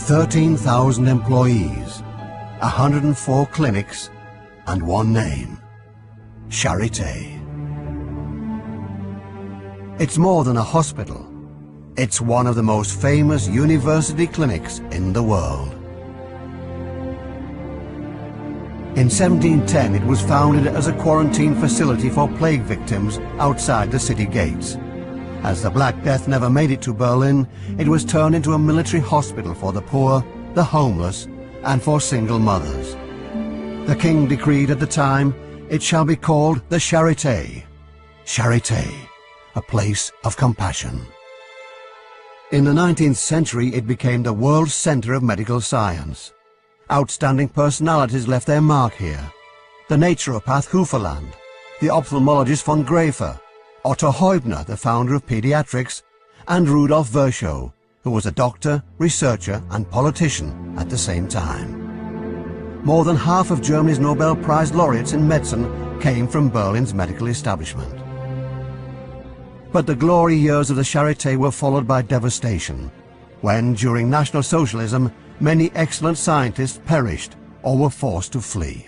13,000 employees, 104 clinics, and one name: CHARITÉ. It's more than a hospital. It's one of the most famous university clinics in the world. In 1710, it was founded as a quarantine facility for plague victims outside the city gates. As the Black Death never made it to Berlin, it was turned into a military hospital for the poor, the homeless, and for single mothers. The king decreed at the time, "It shall be called the Charité." Charité, a place of compassion. In the 19th century, it became the world center of medical science. Outstanding personalities left their mark here. The naturopath Hufeland, the ophthalmologist von Graefer, Otto Heubner, the founder of pediatrics, and Rudolf Virchow, who was a doctor, researcher, and politician at the same time. More than half of Germany's Nobel Prize laureates in medicine came from Berlin's medical establishment. But the glory years of the Charité were followed by devastation, when, during National Socialism, many excellent scientists perished or were forced to flee.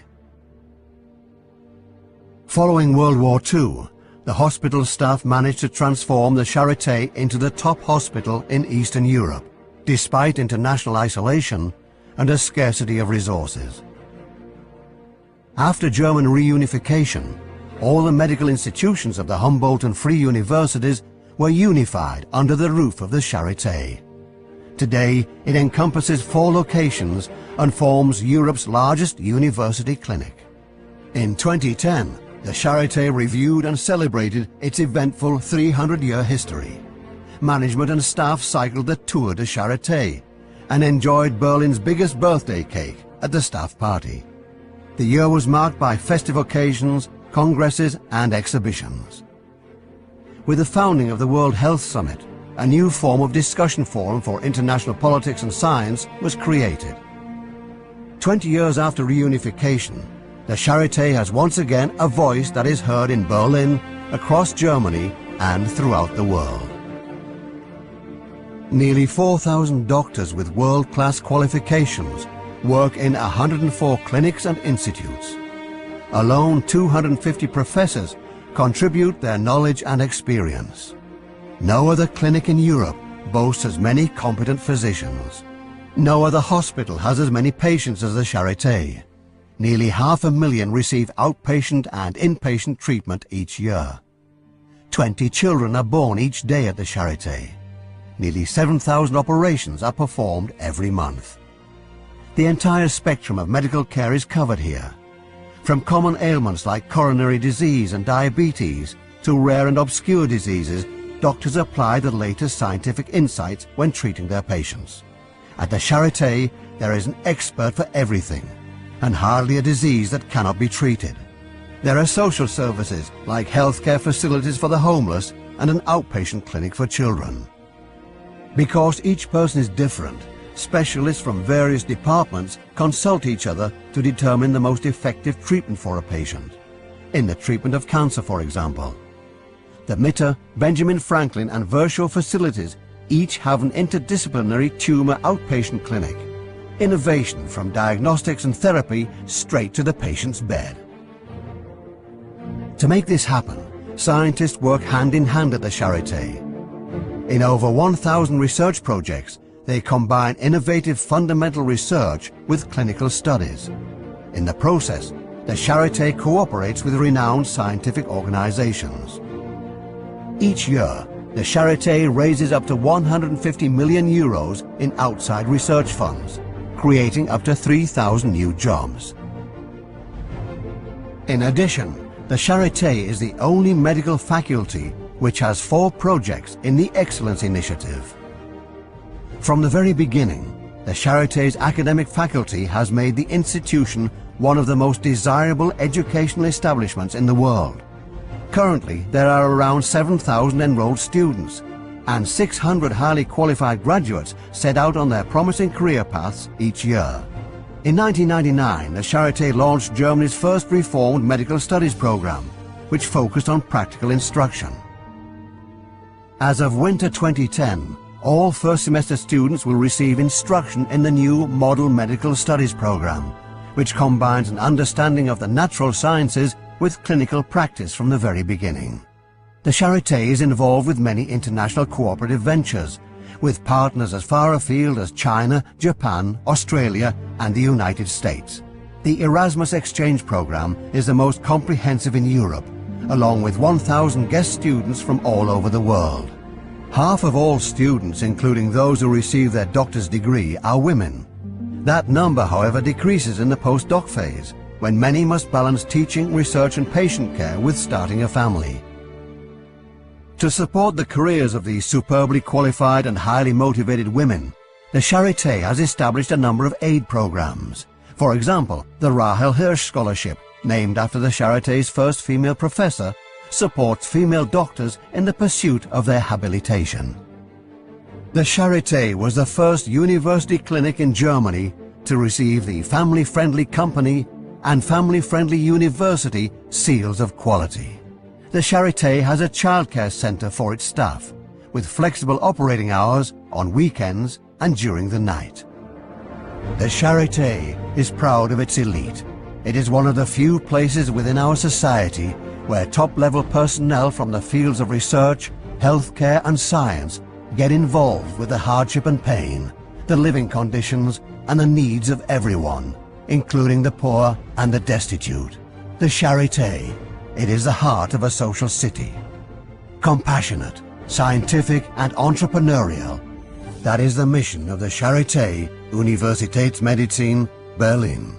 Following World War II, the hospital staff managed to transform the Charité into the top hospital in Eastern Europe, despite international isolation and a scarcity of resources. After German reunification, all the medical institutions of the Humboldt and Free Universities were unified under the roof of the Charité. Today, it encompasses 4 locations and forms Europe's largest university clinic. In 2010, the Charité reviewed and celebrated its eventful 300-year history. Management and staff cycled the Tour de Charité and enjoyed Berlin's biggest birthday cake at the staff party. The year was marked by festive occasions, congresses, and exhibitions. With the founding of the World Health Summit, a new form of discussion forum for international politics and science was created. 20 years after reunification, the Charité has once again a voice that is heard in Berlin, across Germany, and throughout the world. Nearly 4,000 doctors with world-class qualifications work in 104 clinics and institutes. Alone, 250 professors contribute their knowledge and experience. No other clinic in Europe boasts as many competent physicians. No other hospital has as many patients as the Charité. Nearly 500,000 receive outpatient and inpatient treatment each year. 20 children are born each day at the Charité. Nearly 7,000 operations are performed every month. The entire spectrum of medical care is covered here. From common ailments like coronary disease and diabetes to rare and obscure diseases, doctors apply the latest scientific insights when treating their patients. At the Charité, there is an expert for everything, and hardly a disease that cannot be treated. There are social services like healthcare facilities for the homeless and an outpatient clinic for children. Because each person is different, specialists from various departments consult each other to determine the most effective treatment for a patient. In the treatment of cancer, for example. The Mitte, Benjamin Franklin and Virchow facilities each have an interdisciplinary tumor outpatient clinic. Innovation from diagnostics and therapy straight to the patient's bed. To make this happen, scientists work hand in hand at the Charité. In over 1,000 research projects, they combine innovative fundamental research with clinical studies. In the process, the Charité cooperates with renowned scientific organizations. Each year, the Charité raises up to 150 million euros in outside research funds, creating up to 3,000 new jobs. In addition, the Charité is the only medical faculty which has 4 projects in the Excellence Initiative. From the very beginning, the Charité's academic faculty has made the institution one of the most desirable educational establishments in the world. Currently, there are around 7,000 enrolled students, and 600 highly qualified graduates set out on their promising career paths each year. In 1999, the Charité launched Germany's first reformed medical studies program, which focused on practical instruction. As of winter 2010, all first semester students will receive instruction in the new Model Medical Studies program, which combines an understanding of the natural sciences with clinical practice from the very beginning. The Charité is involved with many international cooperative ventures, with partners as far afield as China, Japan, Australia and the United States. The Erasmus Exchange Program is the most comprehensive in Europe, along with 1,000 guest students from all over the world. Half of all students, including those who receive their doctor's degree, are women. That number, however, decreases in the postdoc phase, when many must balance teaching, research and patient care with starting a family. To support the careers of these superbly qualified and highly motivated women, the Charité has established a number of aid programs. For example, the Rahel Hirsch Scholarship, named after the Charité's first female professor, supports female doctors in the pursuit of their habilitation. The Charité was the first university clinic in Germany to receive the Family-Friendly Company and Family-Friendly University seals of quality. The Charité has a childcare center for its staff, with flexible operating hours on weekends and during the night. The Charité is proud of its elite. It is one of the few places within our society where top-level personnel from the fields of research, healthcare and science get involved with the hardship and pain, the living conditions and the needs of everyone, including the poor and the destitute. The Charité, it is the heart of a social city. Compassionate, scientific and entrepreneurial, that is the mission of the Charité Universitätsmedizin, Berlin.